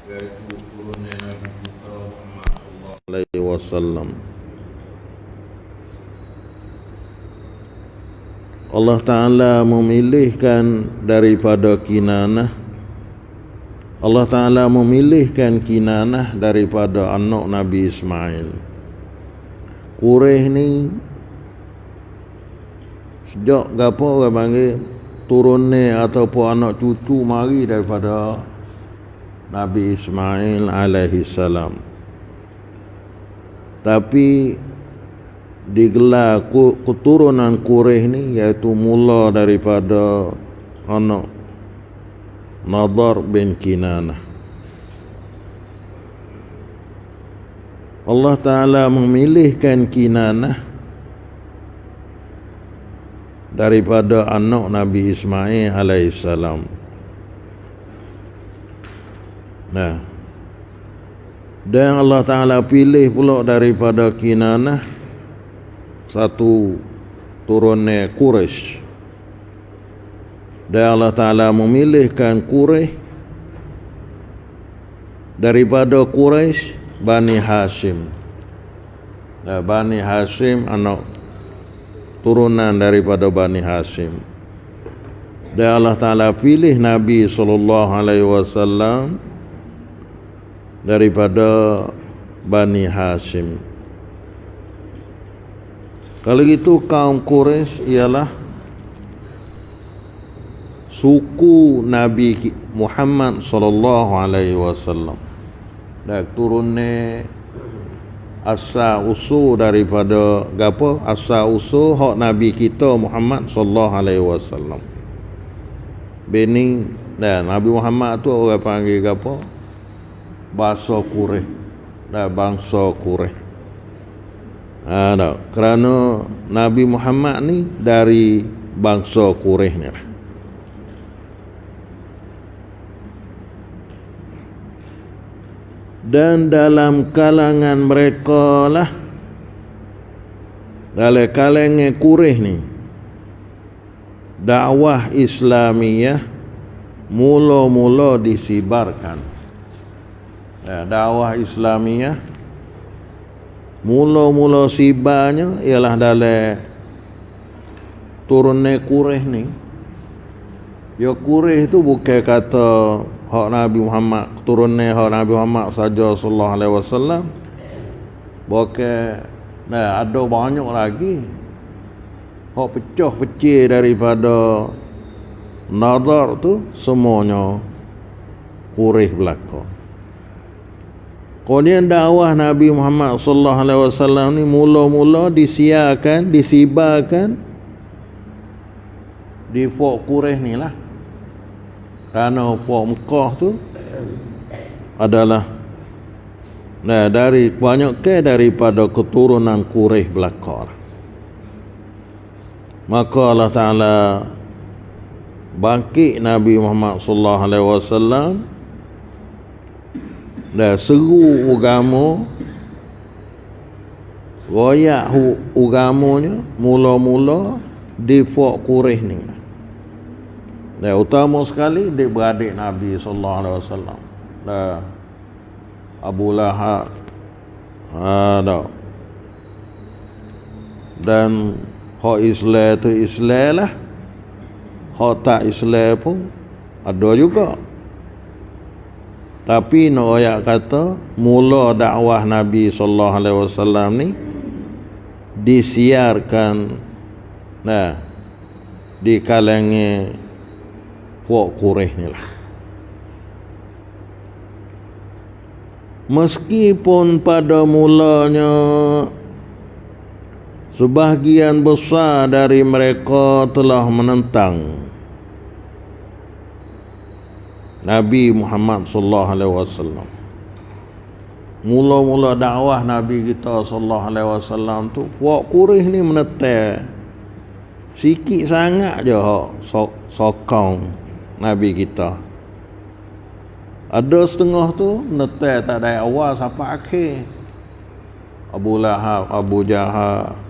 yaitu turunnya Nabi kita Muhammad sallallahu alaihi wasallam. Allah Ta'ala memilihkan daripada Kinanah. Allah Ta'ala memilihkan Kinanah daripada anak Nabi Ismail. Quraisy ni sejak gapo orang panggil turunnya ataupun anak cucu mari daripada Nabi Ismail alaihi salam. Tapi digelar keturunan Quraisy ni iaitu mula daripada anak Nadar bin Kinanah. Allah Ta'ala memilihkan Kinanah daripada anak Nabi Ismail alaihissalam. Nah, dan Allah Ta'ala pilih pula daripada Kinanah satu turunnya Quraisy. Dan Allah Ta'ala memilihkan Quraisy daripada Quraisy Bani Hashim. Dan Bani Hashim anak turunan daripada Bani Hashim. Dan Allah Ta'ala pilih Nabi SAW daripada Bani Hashim. Kalau gitu kaum Quraisy ialah suku Nabi Muhammad SAW. Dan turunnya asal usul daripada gapo? Asal usul hak Nabi kita Muhammad SAW. Bini dan Nabi Muhammad tu orang panggil gapo? Bahasa Quraisy. Dan bangsa Quraisy. Kerana Nabi Muhammad ni dari bangsa Quraisy ni lah. Dan dalam kalangan mereka lah, dalam kalangan Quraisy ni, dakwah Islamiyah mula-mula disibarkan. Dakwah Islamiyah mula-mula sibarnya ialah dalam turunnya Quraisy ni. Ya Quraisy tu bukan kata hak Nabi Muhammad, turunnya hak Nabi Muhammad saja sallallahu alaihi wasallam. Bukan, ada banyak lagi hak pecah-pecah daripada Nadar tu semuanya Quraisy belaka. Kemudian dakwah Nabi Muhammad sallallahu alaihi wasallam ni mula-mula disiarkan, disibarkan di Fort Quraisy ni lah. Kerana Fort Mekah tu adalah dari banyak daripada keturunan Quraisy belaka. Maka Allah Ta'ala bangkit Nabi Muhammad sallallahu alaihi wasallam dan seru agama, royak agamanya mula-mula di Fort Quraisy ni. Dan utama sekali dia beradik Nabi sallallahu alaihi wasallam. Abu Lahab dan hak Islam tu Islam lah, hak tak Islam pun ada juga. Tapi nak kata mula dakwah Nabi sallallahu alaihi wasallam ni disiarkan di kalangan Fort Quraisy ni lah. Meskipun pada mulanya sebahagian besar dari mereka telah menentang Nabi Muhammad sallallahu alaihi wasallam. Mula-mula dakwah Nabi kita sallallahu alaihi wasallam tu, Fort Quraisy ni menentang. Sikit sangat je hak sokong Nabi kita. Ada setengah tu menentang tak dari awal sampai akhir. Abu Lahab, Abu Jahal.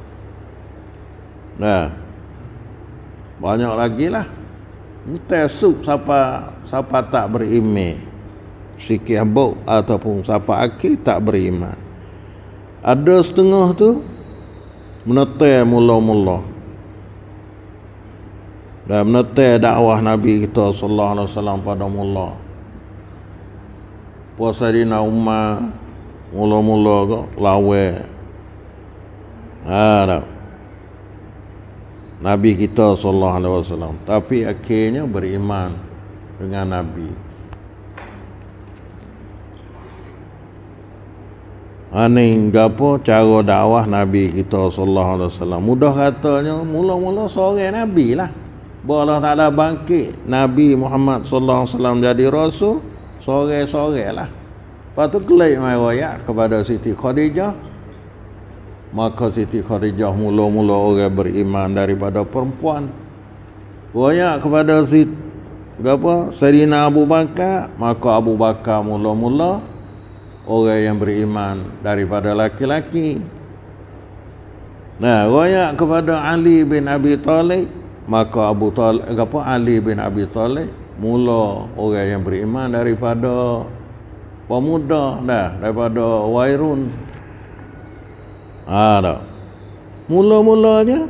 Banyak lagi lah. Tesuk siapa tak beriman. sikit habuk ataupun sampai akhir tak beriman. Ada setengah tu menetai mula-mula dan menetai dakwah Nabi kita sallallahu alaihi wasallam pada mula. Puasa Sayyidina Umar mula-mula ke lawa. Nabi kita sallallahu alaihi wasallam, tapi akhirnya beriman dengan Nabi. Ini gapo cara dakwah Nabi kita sallallahu alaihi wasallam. Mudah katanya mula-mula seorang Nabi lah. Allah Ta'ala bangkit Nabi Muhammad sallallahu alaihi wasallam jadi rasul, seorang-seorang lah. Lepas tu kelak mai royak kepada Siti Khadijah. Maka Siti Khadijah mula-mula orang beriman daripada perempuan. Royak kepada Sayyidina Abu Bakar, maka Abu Bakar mula-mula orang yang beriman daripada laki-laki. Nah, royak kepada Ali bin Abi Talib, maka Ali bin Abi Talib mula orang yang beriman daripada pemuda, daripada Wairun. Mula-mulanya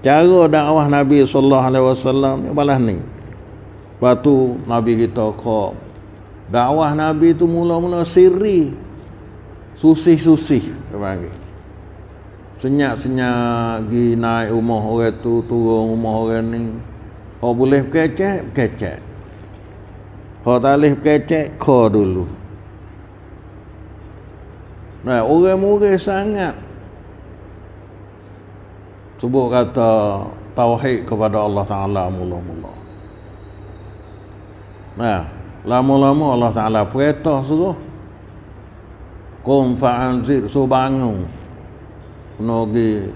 cara dakwah Nabi sallallahu alaihi wasallam balas ni. Lepas tu Nabi kita kau dakwah Nabi tu mula-mula siri, susih-susih dia panggil. Senyap-senyap pergi naik rumah orang tu, turun rumah orang ni. Kau boleh kecek. Kau tak boleh kecek, kau dulu. Nah, orang murid sangat sebut kata tauhid kepada Allah Ta'ala mula-mula. Nah, lama-lama Allah Ta'ala perintah suruh qum fa'anzir, suruh bangun kena pergi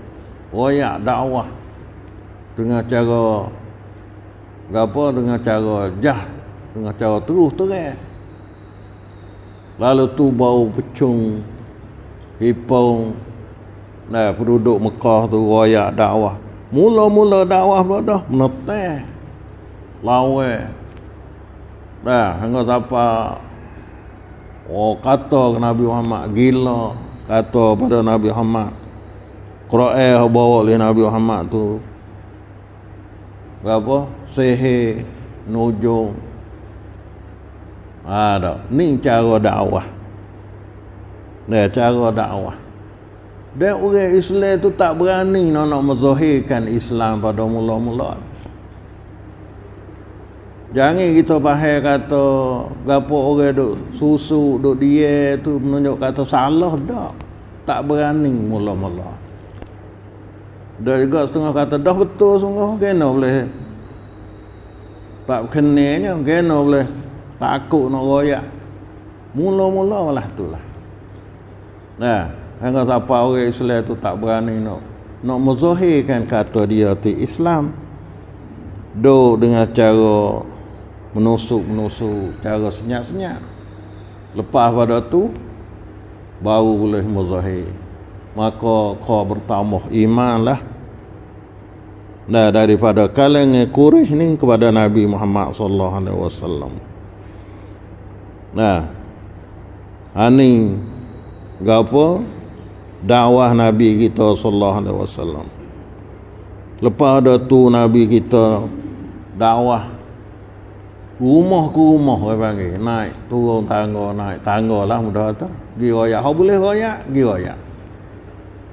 royak dakwah dengan cara dengan cara dengan cara terus terang. Lalu tu bau pecung hipau penduduk Mekah tu royak dakwah. Mula-mula dakwah dah menetai lawa. Hingga siapa kata ke Nabi Muhammad gila, kata pada Nabi Muhammad Quran bawa oleh Nabi Muhammad tu sihir nujum. Ni cara dakwah. Cara dakwah. Dan orang Islam tu tak berani nak menzahirkan Islam pada mula-mula. Jangan kita faham kata gapo orang duk susu duk dia tu menunjuk kata salah dak. Tak berani mula-mula. Dah juga setengah kata dah betul sungguh, kena boleh tak kenanya, kena boleh takut nak royak. Mula-mula lah itulah. Hingga siapa orang Islam tu tak berani nak menzahirkan kata dia tu Islam. Duk dengan cara menusuk, cara senyap-senyap. Lepas pada tu baru boleh muzahir. Maka kau bertambah imanlah. Daripada kalangan Quraisy ni kepada Nabi Muhammad sallallahu alaihi wasallam. Ani gapo dakwah Nabi kita sallallahu alaihi wasallam. Lepas ada tu Nabi kita dakwah rumah ke rumah, orang panggil naik turun tangga lah mudah kata. Pergi royak, kau boleh royak, pergi royak.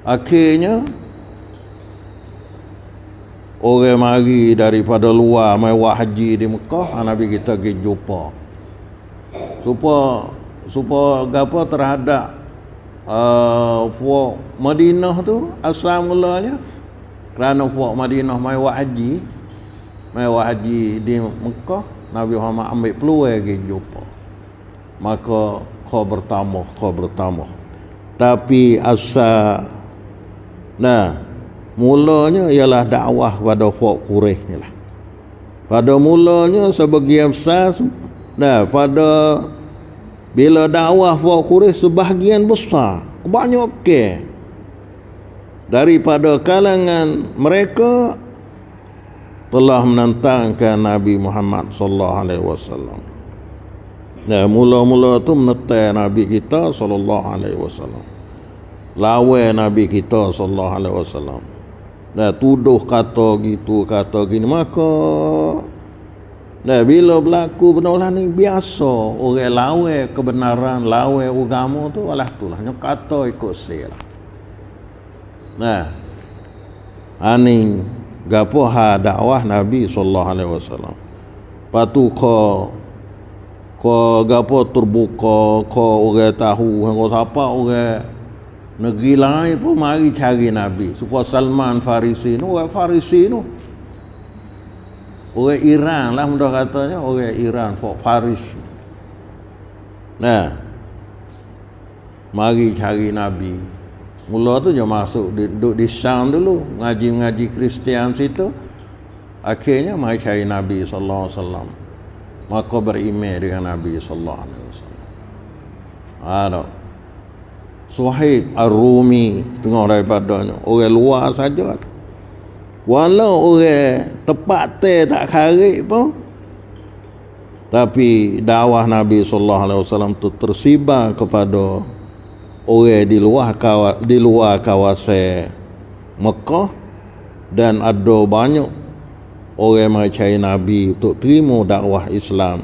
Akhirnya orang mari daripada luar mai buat haji di Mekah, Nabi kita pergi jumpa. Supaya gapo terhadap puak Madinah tu asal mulanya kerana puak Madinah mai buat haji di Mekah, Nabi Muhammad ambil peluang pergi jumpa. Maka kau bertambah. Tapi asal mulanya ialah dakwah kepada puak Quraisy ni lah. Pada mulanya sebagian besar pada bila dakwah puak Quraisy sebahagian besar kebanyakan daripada kalangan mereka telah menentangkan Nabi Muhammad sallallahu alaihi wasallam. Nah, mula-mula tu menetai Nabi kita sallallahu alaihi wasallam. Lawan Nabi kita sallallahu alaihi wasallam. Nah, tuduh kata gitu, kata gini, maka nah, bila berlaku benda ni biasa, orang lawan kebenaran, lawan agama tu alah tulah nyok kata ikut saya lah. Nah, ani gapo ha dakwah Nabi sallallahu alaihi wasallam. Patu ko gapo terbuka, ko orang tahu hang siapa orang negeri lain pun mari cari Nabi. Supaya Salman Farisi tu, orang Farisi tu, orang Iran lah mudah katanya, orang Iran, Faris. Nah, mari cari Nabi. Mula tu dia masuk duduk di Syam dulu, ngaji Kristian situ. Akhirnya mari cari Nabi sallallahu alaihi wasallam. Maka beriman dengan Nabi sallallahu alaihi wasallam. Ada Suhaib Ar-Rumi tengok daripadanya, orang luar saja. Walau orang tepat tak kharik pun, tapi dakwah Nabi sallallahu alaihi wasallam tu tersibar kepada orang di luar kawasan Mekah, dan ada banyak orang mencari Nabi untuk terima dakwah Islam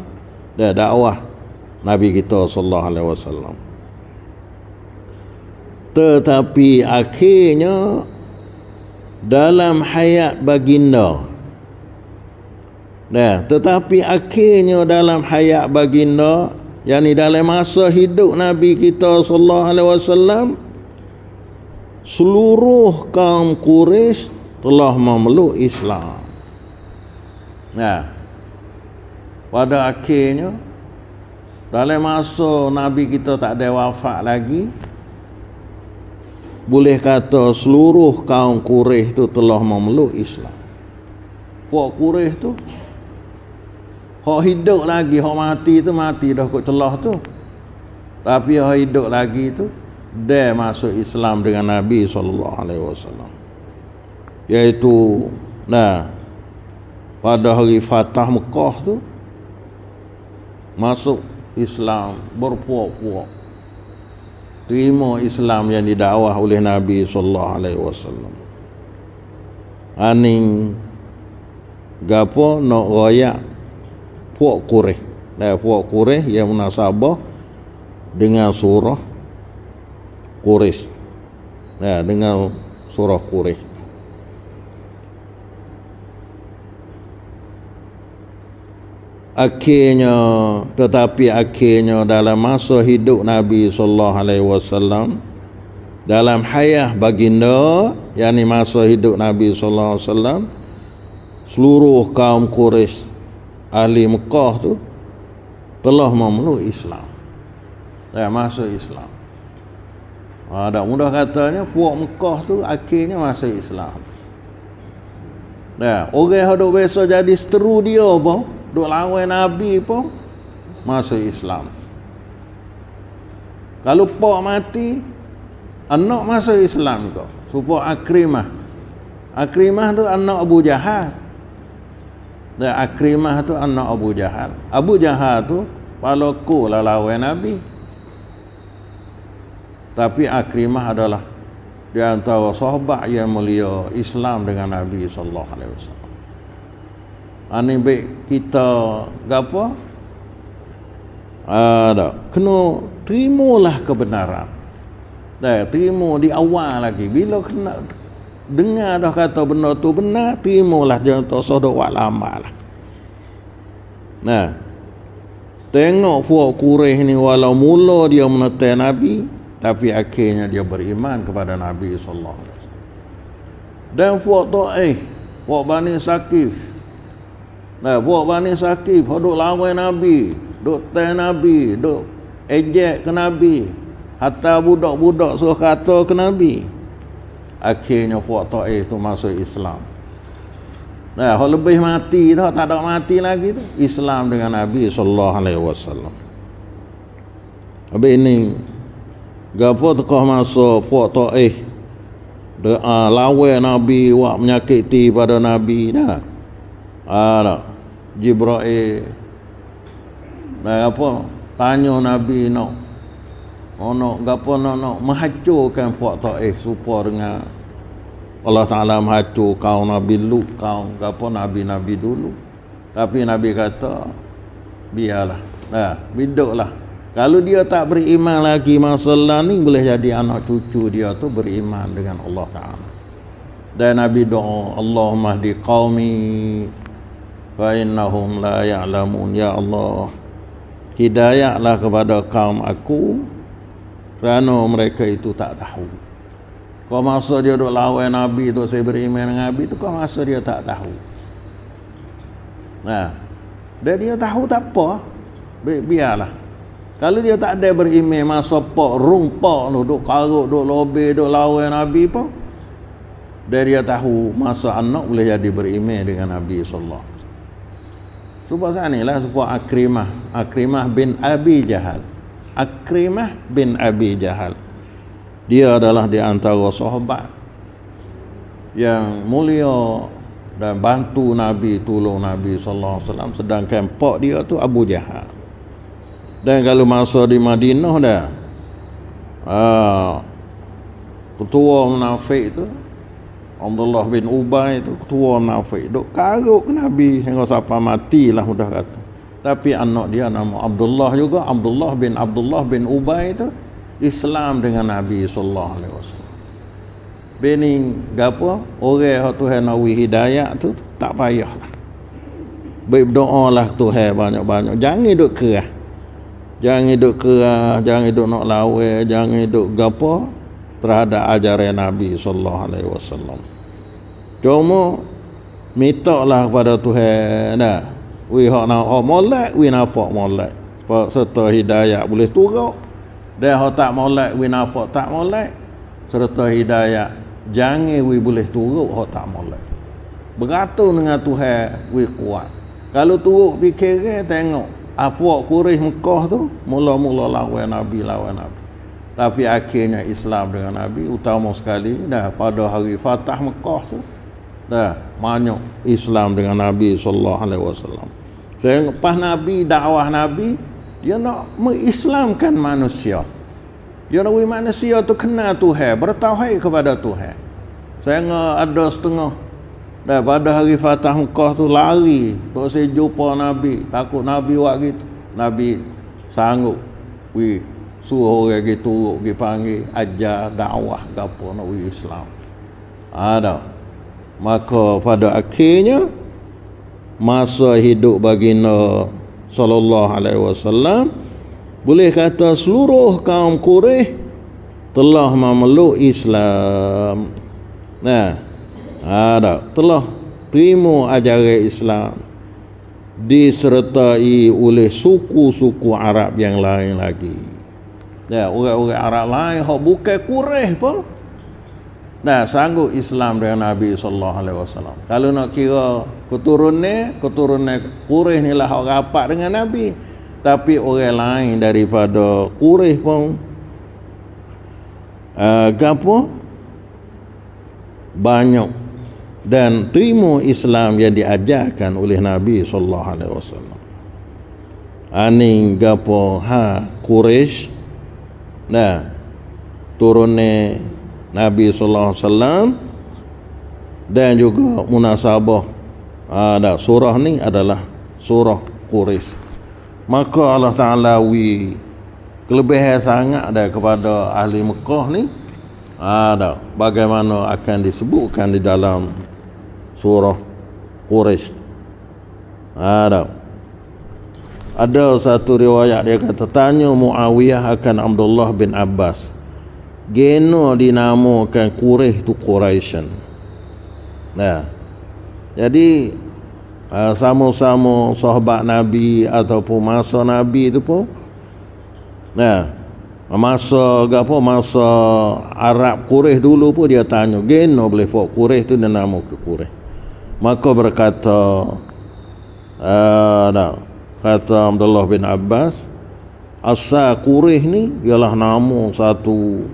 dan dakwah Nabi kita sallallahu alaihi wasallam. Tetapi akhirnya dalam hayat baginda, dalam hayat baginda, yakni dalam masa hidup Nabi kita sallallahu alaihi wasallam, seluruh kaum Quraisy telah memeluk Islam. Nah, pada akhirnya dalam masa Nabi kita tak ada wafat lagi, boleh kata seluruh kaum Quraisy tu telah memeluk Islam. Puak Quraisy tu hak hidup lagi, hak mati tu mati dah kot celah tu. Tapi hak hidup lagi tu dia masuk Islam dengan Nabi sallallahu alaihi wasallam. Iaitu pada hari Fatah Mekah tu masuk Islam berpuak-puak, terima Islam yang didakwah oleh Nabi sallallahu alaihi wasallam. Aning gapo nak royak puak Quraisy. Puak Quraisy yang munasabah dengan surah Quraisy. Dengan surah Quraisy. Tetapi akhirnya dalam masa hidup Nabi sallallahu alaihi wasallam, dalam hayat baginda, yakni masa hidup Nabi sallallahu alaihi wasallam, seluruh kaum Quraisy ahli Mekah tu telah memeluk Islam. Masuk Islam. Tak mudah katanya puak Mekah tu akhirnya masuk Islam. Orang yang duk biasa jadi seteru dia pun, duk lawan Nabi pun masuk Islam. Kalau pak mati, anak masuk Islam kau. Supaya Akrimah tu anak Abu Jahal. Dan Akrimah tu anak Abu Jahal. Abu Jahal tu palaku lah lawan Nabi. Tapi Akrimah adalah di antara sahabat yang mulia Islam dengan Nabi sallallahu alaihi wasallam. Ani baik kita gapo? Kena terimalah kebenaran. Terima di awal lagi. Bila kena dengar dah kata benda tu benar, terimalah, jangan tak usah dok lama lah. Tengok puak Quraisy ni walau mula dia menetai Nabi, tapi akhirnya dia beriman kepada Nabi sallallahu alaihi wasallam. Dan puak Taif, puak Bani Saqif. Puak Bani Saqif duk lawan Nabi, duk tai Nabi, duk ejek ke Nabi, hatta budak-budak suruh kata ke Nabi. Akhirnya puak Taif tu masuk Islam. Hak lebih mati dah, tak ada mati lagi tu, Islam dengan Nabi sallallahu alaihi wasallam. Habis ini gapo tekah masuk puak Taif lawan Nabi, wak menyakiti pada Nabi dah. Jibril tanya Nabi nak gapo nak menghancurkan puak Taif supaya dengan Allah Ta'ala menghancur kaum Nabi Lut, kaum gapo Nabi-Nabi dulu. Tapi Nabi kata biarlah, biduklah. Kalau dia tak beriman lagi masalah ni, boleh jadi anak cucu dia tu beriman dengan Allah Ta'ala. Dan Nabi doa, Allahumma hdi qaumi fa innahum la ya'lamun. Ya Allah, hidayahlah kepada kaum aku kerana mereka itu tak tahu. Kau masa dia duk lawan Nabi tu, saya beriman dengan Nabi tu, kau masa dia tak tahu. Dan dia tahu tak apa, biarlah. Kalau dia tak ada beriman masa pak rumpak tu, duk karut, duk lobe, duk lawan Nabi pun, dan dia tahu masa anak boleh jadi beriman dengan Nabi sallallahu alaihi wasallam. Sebab sanilah sebab Akrimah bin Abi Jahal. Akrimah bin Abi Jahal, dia adalah di antara sahabat yang mulia dan bantu Nabi, tolong Nabi sallallahu alaihi wasallam, sedangkan pak dia tu Abu Jahal. Dan kalau masa di Madinah dah ketua munafik tu Abdullah bin Ubay tu, ketua munafik, duk karuk ke Nabi hingga sampai matilah mudah kata. Tapi anak dia nama Abdullah juga, Abdullah bin Ubay tu Islam dengan Nabi sallallahu alaihi wasallam. Bini gapo orang Tuhan nak hidayah tu tak payahlah. Berdoalah Tuhan banyak-banyak. Jangan duk kerah. Jangan duk nak lawan, jangan duk gapo terhadap ajaran Nabi sallallahu alaihi wasallam. Cuma mintalah kepada Tuhan dah. Wi hak nak molek, wi nampak molek. Serta hidayah boleh turun. Dan hak tak molek, wi nampak tak molek. Serta hidayah jangan wi boleh turun hak tak molek. Bergantung dengan Tuhan, wi kuat. Kalau turun fikir tengok apa Quraisy Mekah tu mula-mula lawan Nabi. Tapi akhirnya Islam dengan Nabi, utama sekali dah pada hari Fatah Mekah tu dah banyak Islam dengan Nabi sallallahu alaihi wasallam. Saya lepas Nabi, dakwah Nabi, dia nak mengislamkan manusia. Dia nak bagi manusia tu kenal Tuhan, bertauhid kepada Tuhan. Saya ada setengah dah pada hari Fatah Mekah tu lari, tak saya jumpa Nabi, takut Nabi buat gitu. Nabi sanggup suruh orang pergi turut, pergi panggil, ajar, dakwah, gapo nak bagi Islam. Ada. Maka pada akhirnya masa hidup baginda sallallahu alaihi wasallam, boleh kata seluruh kaum Quraisy telah memeluk Islam. Telah terima ajaran Islam, disertai oleh suku-suku Arab yang lain lagi. Orang-orang Arab lain hak bukan Quraisy pun sanggup Islam dengan Nabi sallallahu alaihi wasallam. Kalau nak kira keturunan Quraisy ni lah hak rapat dengan Nabi. Tapi orang lain daripada Quraisy pun banyak dan terima Islam yang diajarkan oleh Nabi sallallahu alaihi wasallam. Aning gapo Quraisy turunnya Nabi sallallahu alaihi wasallam, dan juga munasabah surah ni adalah surah Quraisy. Maka Allah Ta'ala kelebihan sangat dah kepada ahli Mekah ni bagaimana akan disebutkan di dalam surah Quraisy. Ada satu riwayat dia kata, tanya Muawiyah akan Abdullah bin Abbas, geno dinamakan Quraisy tu Quraisyan. Jadi sama-sama sahabat Nabi ataupun masa Nabi tu pun masa Arab Quraisy dulu pun dia tanya, geno boleh buat Quraisy tu nama ke Quraisy. Maka berkata kata Abdullah bin Abbas, asal Quraisy ni ialah nama satu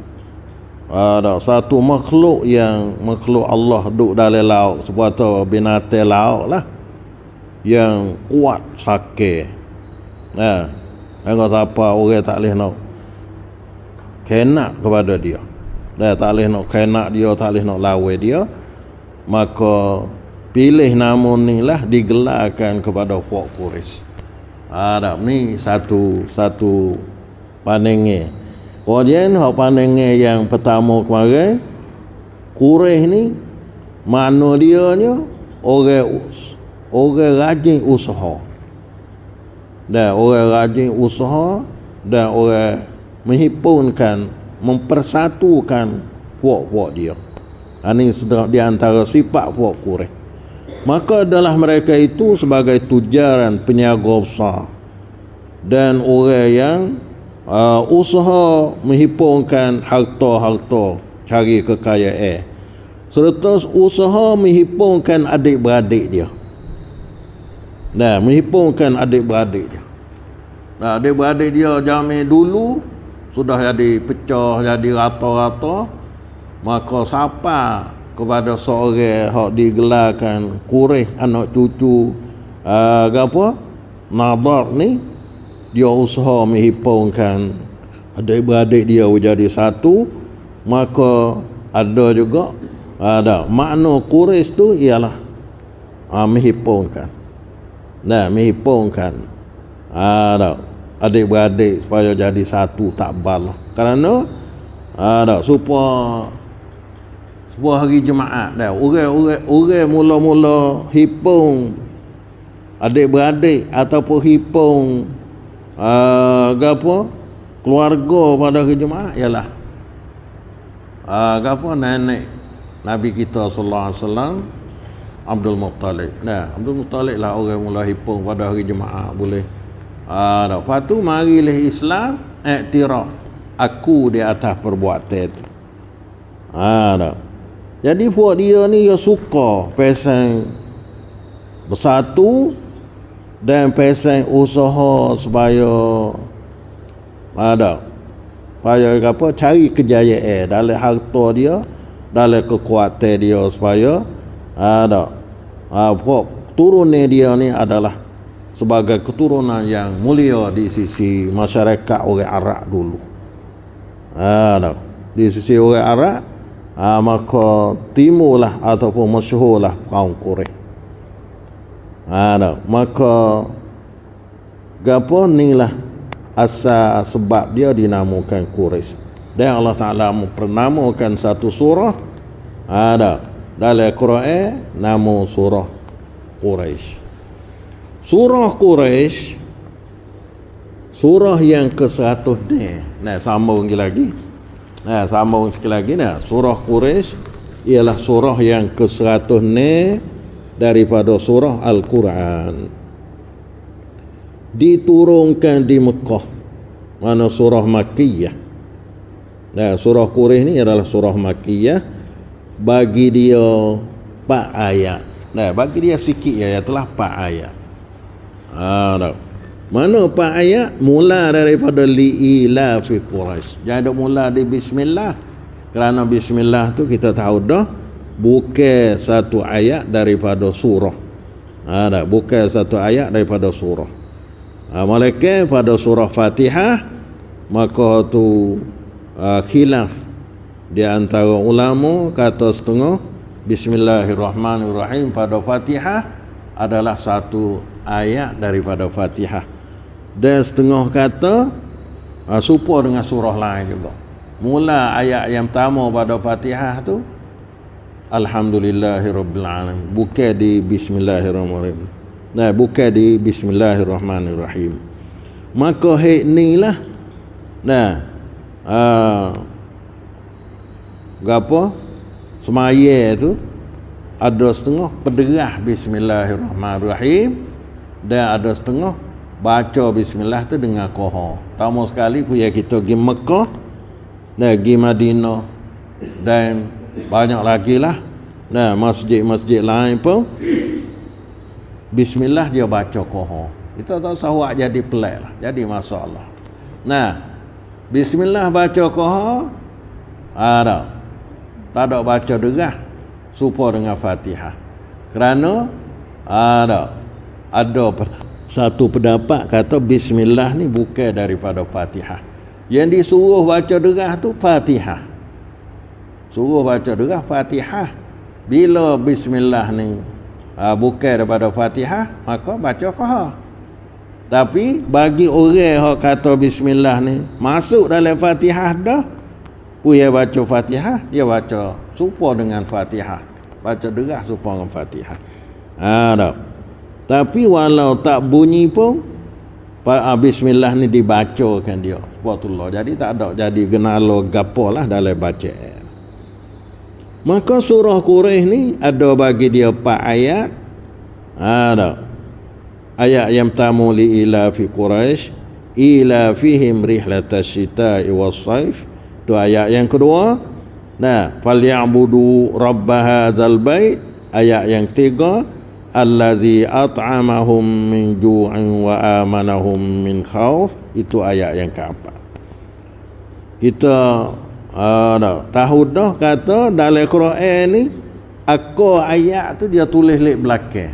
makhluk Allah duduk dalam laut, sebuah binatang laut lah yang kuat sakit. Jangan siapa orang tak boleh nak kena kepada dia. Dia tak boleh nak kena dia, tak boleh nak lawan dia. Maka pilih nama ni lah digelarkan kepada puak Quraisy. Ni satu pandangan. Kemudian hak pandangan yang pertama kemarin, Quraisy ni makna dia ni orang rajin usaha. Dan orang rajin usaha dan orang menghimpunkan, mempersatukan puak-puak dia. Ini di antara sifat puak Quraisy. Maka adalah mereka itu sebagai tujaran peniaga besar dan orang yang usaha menghimpunkan harta-harta, cari kekayaan, serta usaha menghimpunkan adik-beradik dia. Menghimpunkan adik-beradik dia. Adik-beradik dia zaman dulu sudah jadi pecah, jadi rata-rata. Maka siapa kepada seorang hak digelarkan Quraisy, anak cucu Nadar ni, dia usaha menghimpunkan adik-beradik dia menjadi satu. Maka ada juga makna Quraisy tu ialah menghimpunkan. Menghimpunkan adik-beradik supaya jadi satu, tak balah. Kerana supaya sebuah hari Jumaat dah orang mula-mula hipung adik-beradik ataupun hipung keluarga pada hari Jumaat ialah nenek Nabi kita sallallahu alaihi wasallam, Abdul Muttalib. Abdul Muttalib lah orang mula hipung pada hari Jumaat boleh. Lepas tu marilah Islam iktiraf aku di atas perbuatan itu. Jadi buat dia ni dia suka pasang bersatu dan pasang usaha supaya cari kejayaan dalam harta dia, dalam kekuatan dia, supaya turunnya dia ni adalah sebagai keturunan yang mulia di sisi masyarakat orang Arab dulu. Di sisi orang Arab, maka timurlah ataupun masyhurlah kaum Quraisy. Maka ni lah asal sebab dia dinamakan Quraisy. Dan Allah Ta'ala mempernamukan satu surah dalam Quran, nama surah Quraisy. Surah Quraisy, surah yang ke-100 ni. Sambung lagi. Sambung sekali lagi. Surah Quraisy ialah surah yang ke-100 ni daripada surah Al-Quran. Diturunkan di Mekah. Mana surah Makkiyah. Surah Quraisy ni adalah surah Makkiyah. Bagi dia 4 ayat. Bagi dia sikit ayat, telah 4 ayat. Mana 4 ayat? Mula daripada li'ila fi Quraisy. Jadi mula di bismillah. Kerana bismillah tu kita tahu dah bukan satu ayat daripada surah. Bukan satu ayat daripada surah. Malaikat pada surah Fatihah, maka tu khilaf di antara ulama, kata setengah Bismillahirrahmanirrahim pada Fatihah adalah satu ayat daripada Fatihah. Dan setengah kata serupa dengan surah lain juga. Mula ayat yang pertama pada Fatihah tu Alhamdulillahirabbil alamin, bukan di Bismillahirrahmanirrahim. Bukan di Bismillahirrahmanirrahim. Maka hak ni lah semaya tu ada setengah pederah Bismillahirrahmanirrahim dan ada setengah baca bismillah tu dengan qahar. Pertama sekali punya kita pergi Mekah dan pergi Madinah dan banyak lagi lah masjid-masjid lain pun bismillah dia baca qahar. Kita tahu sahwak jadi pelik lah, jadi masalah. Bismillah baca qahar tak ada baca derah serupa dengan Fatihah. Kerana ada Satu pendapat kata bismillah ni bukan daripada Fatihah. Yang disuruh baca derah tu Fatihah. Suruh baca derah Fatihah. Bila bismillah ni bukan daripada Fatihah, maka baca Qaha. Tapi bagi orang yang kata bismillah ni masuk dalam Fatihah dah, dia baca Fatihah, dia baca serupa dengan Fatihah. Baca derah serupa dengan Fatihah. Dah. Tapi walau tak bunyi pun bismillah ni dibacakan dia. Subhanallah. Jadi tak ada jadi genalo gapo lah dalam bacaan. Maka surah Quraisy ni ada bagi dia 4 ayat. Ada. Ayat yang pertama li ila fi Quraisy ila fihim rihlatash shita'i was-saif. Tu ayat yang kedua. Nah, falyabudu rabb hadzal bait. Ayat yang ketiga allazi at'amahum min ju'in wa amanahum min khauf. Itu ayat yang keempat. Kita tahu dah kata dalam Quran ni akar ayat tu dia tulis lek belakang.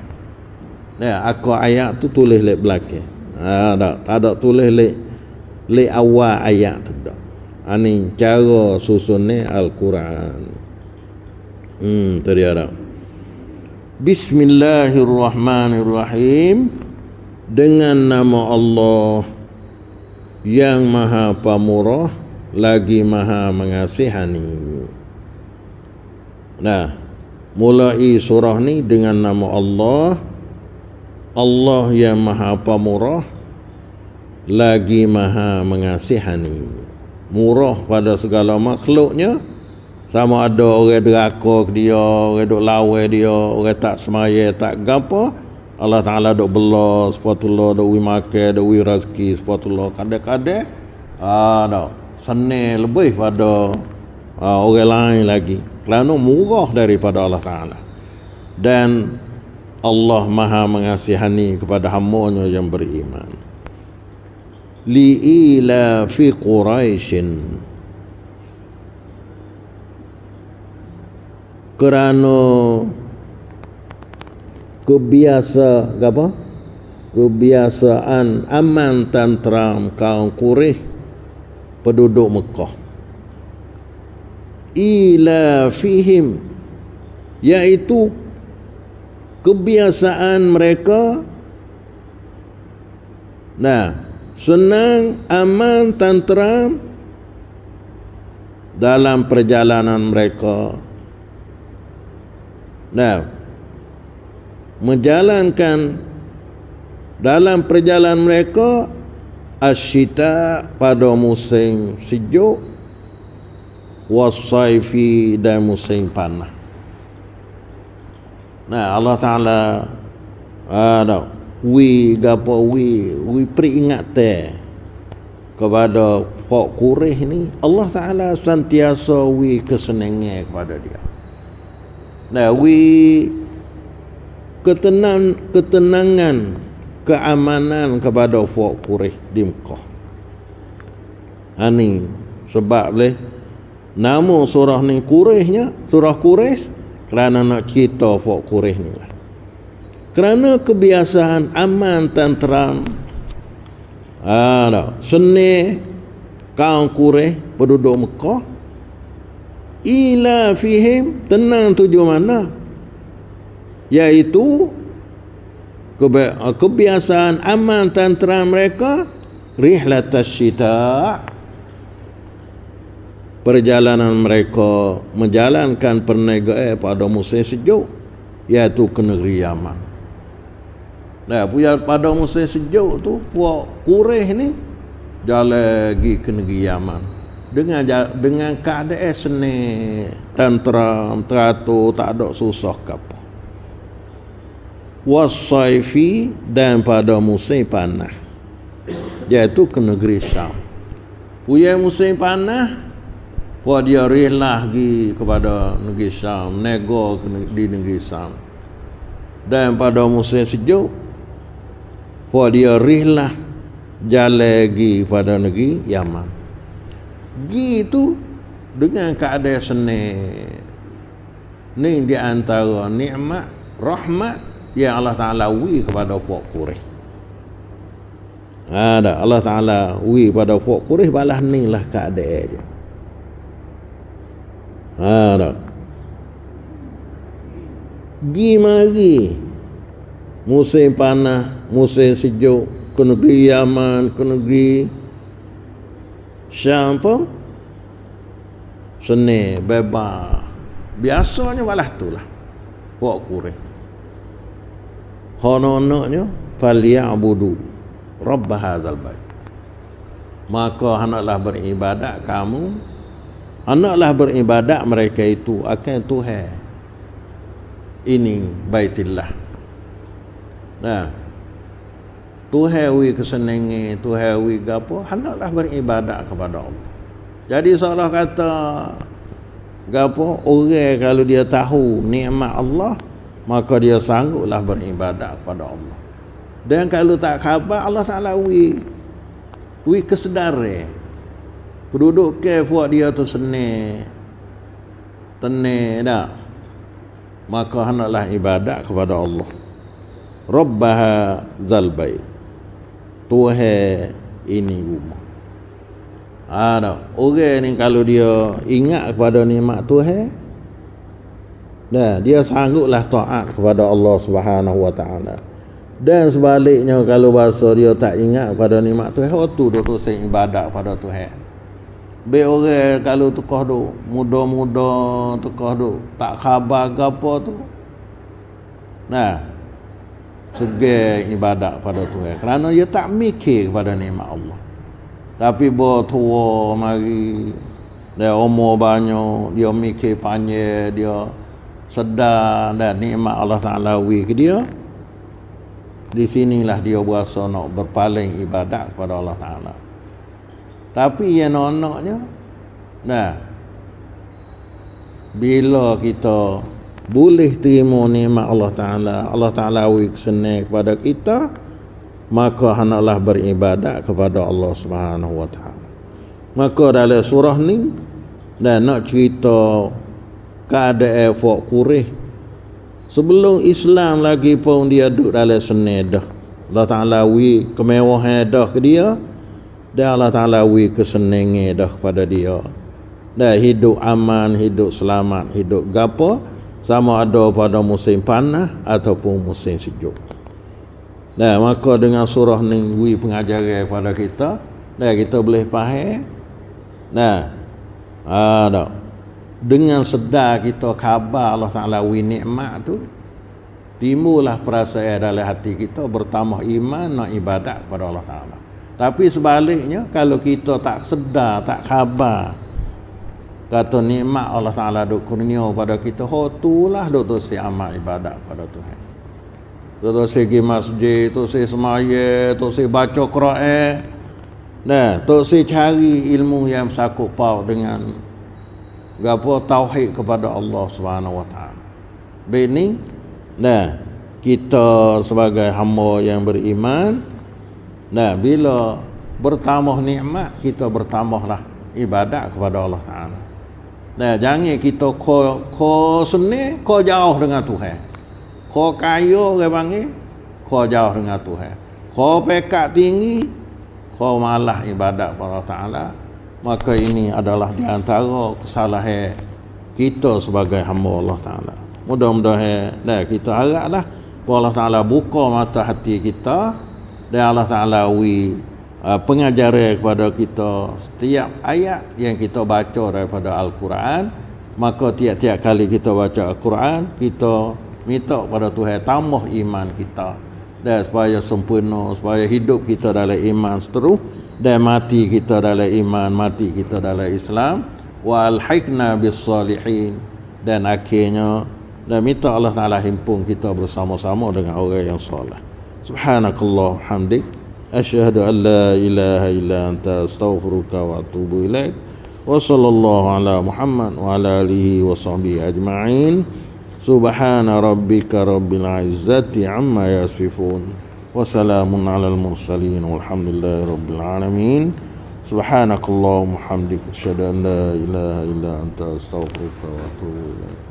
Ya, akar ayat tu tulis lek belakang. Tak ada tulis lek awal ayat tu dah. Ani cara susunnya Al-Quran. Tadi ada. Bismillahirrahmanirrahim. Dengan nama Allah yang Maha Pemurah lagi Maha Mengasihani. Nah, mulai surah ni dengan nama Allah. Allah yang Maha Pemurah lagi Maha Mengasihani. Murah pada segala makhluknya. Sama ada orang deraka ke dia, orang duk lawan dia, orang tak semaya, tak gapo, Allah Ta'ala duk bela, sepatullah duk makan, duk rezeki, sepatullah kadang-kadang senang lebih pada orang lain lagi. Kerana murah daripada Allah Ta'ala. Dan Allah Maha Mengasihani kepada hamba-Nya yang beriman. Li'ila fi Quraisyin. Kerana kebiasaan aman tentram kaum Quraisy penduduk Mekah. Ila fihim, iaitu kebiasaan mereka senang, aman, tentram dalam perjalanan mereka. Menjalankan dalam perjalanan mereka asyita pada musim sejuk, wasaifi dan musim panas. Allah Ta'ala we peringatan kepada Pak Quraisy ni. Allah Ta'ala sentiasa kesenangan kepada dia. Ketenangan, keamanan kepada Pak Quraisy di Mekah. Ini sebab nama surah ni Quraisynya, surah Quraisy, kerana nak cerita Pak Quraisy ni lah. Kerana kebiasaan aman, tentram, senang kaum Quraisy penduduk Mekah. Ila fihim, tenang tuju mana? Iaitu kebiasaan aman tentram mereka rihlatash syita, perjalanan mereka menjalankan perniagaan pada musim sejuk, iaitu ke negeri Yaman. Pada musim sejuk tu puak Quraisy ni jalan pergi ke negeri Yaman dengan keadaan senang, tentram, teratur, tak ada susah ke apa. Wasaifi, dan pada musim panas, iaitu ke negeri Syam. Punya musim panas, dia rihlah pergi kepada negeri Syam, nego di negeri Syam. Dan pada musim sejuk, dia rihlah jalan pergi pada negeri Yaman. Gitu dengan keadaan senang. Ni di antara nikmat, rahmat yang Allah Ta'ala kepada Pak Quraisy. Ada Allah Ta'ala wi pada Fok Quraisy balas ni lah keadaan dia. Ada gi mari musim panas, musim sejuk, ke negeri Yaman, ke negeri Syam pun seni bebas. Biasanya balas tu lah Fok Quraisy. Hononoknya falyabudu Rabb hadzal bait. Maka hendaklah beribadat kamu, hendaklah beribadat mereka itu akan Tuhan ini Baitillah. Nah, Tuhan wi kesenangan, Tuhan wi gapo, hendaklah beribadat kepada Allah. Jadi seolah kata gapo, orang kalau dia tahu nikmat Allah, maka dia sangguplah beribadat kepada Allah. Dan kalau tak khabar, Allah Ta'ala wi kesedaran penduduk ke buat dia tu tenang tak, maka hendaklah ibadat kepada Allah. Rabbaha dzal bait, Tuhan ini rumah. Ada orang ni kalau dia ingat kepada nikmat Tuhan, dia sangguplah taat kepada Allah Subhanahu wa taala. Dan sebaliknya kalau bahasa dia tak ingat pada nikmat Tuhan, tu duk sing ibadat pada Tuhan. Be orang kalau tukah duk muda-muda tukah duk tak khabar gapo tu. Nah, segan ibadat pada Tuhan kerana dia tak mikir kepada nikmat Allah. Tapi bo tua mari dia umur banyak, dia mikir panjang, dia sedar dan nikmat Allah Ta'ala wi ke dia. Di sinilah dia berasa nak berpaling ibadat kepada Allah Ta'ala. Tapi yang nak-naknya, bila kita boleh terima nikmat Allah Ta'ala, Allah Ta'ala beri kesenangan kepada kita, maka hendaklah beribadat kepada Allah Subhanahu wa Ta'ala. Maka dalam surah ni nak cerita keadaan Fok Quraisy sebelum Islam lagi pun dia duduk dalam senang dah. Allah Ta'ala wi kemewahan dah ke dia, dan Allah Ta'ala wi kesenangan dah kepada dia. Dan hidup aman, hidup selamat, hidup gapo, sama ada pada musim panas ataupun musim sejuk. Dan maka dengan surah ni wi pengajaran kepada kita, dan kita boleh faham. Dengan sedar kita khabar Allah Ta'ala wi nikmat tu, timbullah perasaan dalam hati kita bertambah iman nak ibadat kepada Allah Ta'ala. Tapi sebaliknya kalau kita tak sedar, tak khabar kata nikmat Allah Ta'ala duk kurnia pada kita, tulah duk si amal ibadat pada Tuhan. Duk si masjid, duk si semaya, duk si baca Quran, duk si cari ilmu yang sakup pau dengan gapo tauhid kepada Allah Subhanahu wa taala. Bini kita sebagai hamba yang beriman, bila bertambah nikmat, kita bertambahlah ibadat kepada Allah Taala. Jangan kita ko seni, ko jauh dengan Tuhan. Ko kaya orang panggil, ko jauh dengan Tuhan. Ko pekat tinggi, ko malah ibadat kepada Allah Taala. Maka ini adalah di antara kesalahan kita sebagai hamba Allah Ta'ala. Mudah-mudahan kita haraplah Allah Ta'ala buka mata hati kita, dan Allah Ta'ala pengajaran kepada kita setiap ayat yang kita baca daripada Al-Quran. Maka tiap-tiap kali kita baca Al-Quran, kita minta kepada Tuhan tambah iman kita, dan supaya sempurna, supaya hidup kita dalam iman seterus, dan mati kita dalam iman, mati kita dalam Islam, wa alhiqna bis salihin, dan akhirnya dan minta Allah Ta'ala himpun kita bersama-sama dengan orang yang soleh. Subhanakallah hamdik, asyhadu an la ilaha illa anta, astaghfiruka wa atubu ilaik. Wa sallallahu ala Muhammad wa ala alihi wa sahbihi ajma'in. Subhana rabbika rabbil izzati amma yasifun, wa salamun alal mursalin, walhamdulillahi rabbil alamin. Subhanakallahumma hamdika, asyhadu an la ilaha illa anta, astaghfiruka wa atubu ilaik.